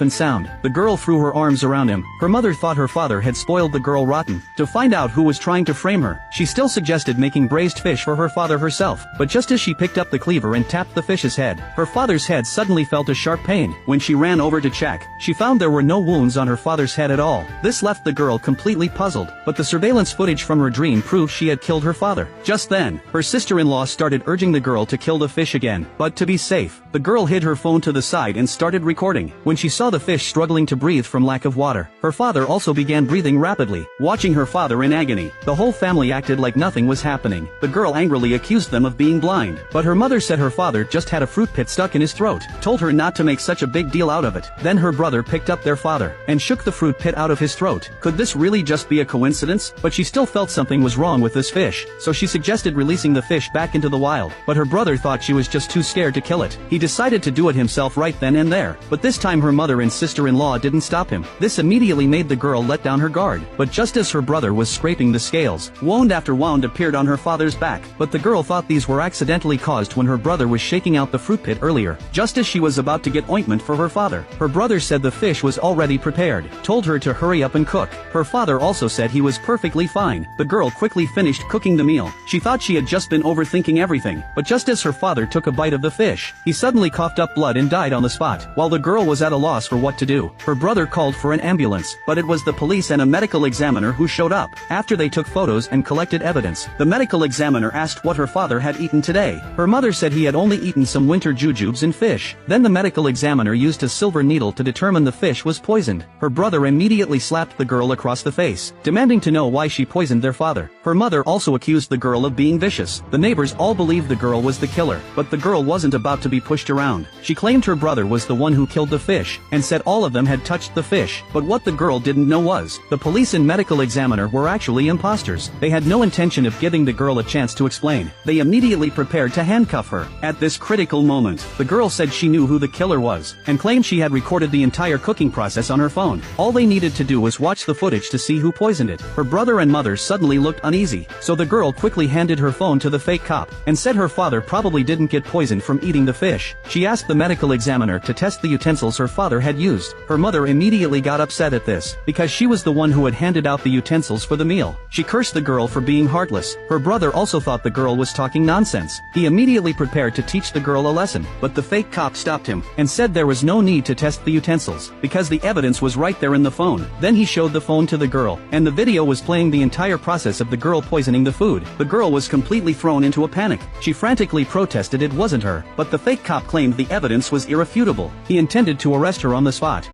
and sound. The girl threw her arms around him. Her mother thought her father had spoiled the girl rotten. To find out who was trying to frame her, she still suggested making braised fish for her father herself. But just as she picked up the cleaver and tapped the fish's head, her father's head suddenly felt a sharp pain. When she ran over to check, she found there were no wounds on her father's head at all. This left the girl completely puzzled, but the surveillance footage from her dream proved she had killed her father. Just then, her sister-in-law started urging the girl to kill the fish again, but to be safe, the girl hid her phone to the side and started recording. When she saw the fish struggling to breathe from lack of water, her father also began breathing rapidly. Watching her father in agony, the whole family acted like nothing was happening. The girl angrily accused them of being blind, but her mother said her father just had a fruit pit stuck in his throat, told her not to make such a big deal out of it. Then her brother picked up their father and shook the fruit pit out of his throat. Could this really just be a coincidence? But she still felt something was wrong with this fish, so she suggested releasing the fish back into the wild, but her brother thought she was just too scared to kill it. He decided to do it himself right then and there, but this time her mother and sister-in-law didn't stop him. This immediately made the girl let down her guard, but just as her brother was scraping the scales, wound after wound appeared on her father's back, but the girl thought these were accidentally caused when her brother was shaking out the fruit pit earlier. Just as she was about to get ointment for her father, her brother said the fish was already prepared, told her to hurry up and cook. Her father also said he was perfectly fine. The girl quickly finished cooking the meal. She thought she had just been overthinking everything, but just as her father took a bite of the fish, he suddenly coughed up blood and died on the spot. While the girl was at a loss for what to do, her brother called for an ambulance, but it was the police and a medical examiner who showed up. After they took photos and collected evidence, the medical examiner asked what her father had eaten today. Her mother said he had only eaten some winter jujubes and fish. Then the medical examiner used a silver needle to determine the fish was poisoned. Her brother immediately slapped the girl across the face, demanding to know why she poisoned their father. Her mother also accused the girl of being vicious. The neighbors all believed the girl was the killer, but the girl wasn't about to be pushed around. She claimed her brother was the one who killed the fish, and said all of them had touched the fish. But what the girl didn't know was, the police and medical examiner were actually imposters. They had no intention of giving the girl a chance to explain. They immediately prepared to handcuff her. At this critical moment, the girl said she knew who the killer was, and claimed she had recorded the entire cooking process on her phone. All they needed to do was watch the footage to see who poisoned it. Her brother and mother suddenly looked uneasy, so the girl quickly handed her phone to the fake cop, and said her father probably didn't get poisoned from eating the fish. She asked the medical examiner to test the utensils her father had used. Her mother immediately got upset at this, because she was the one who had handed out the utensils for the meal. She cursed the girl for being heartless. Her brother also thought the girl was talking nonsense. He immediately prepared to teach the girl a lesson, but the fake cop stopped him, and said there was no need to test the utensils, because the evidence was right there in the phone. Then he showed the phone to the girl, and the video was playing the entire process of the girl poisoning the food. The girl was completely thrown into a panic. She frantically protested it wasn't her, but the fake cop claimed the evidence was irrefutable. He intended to arrest her on the spot.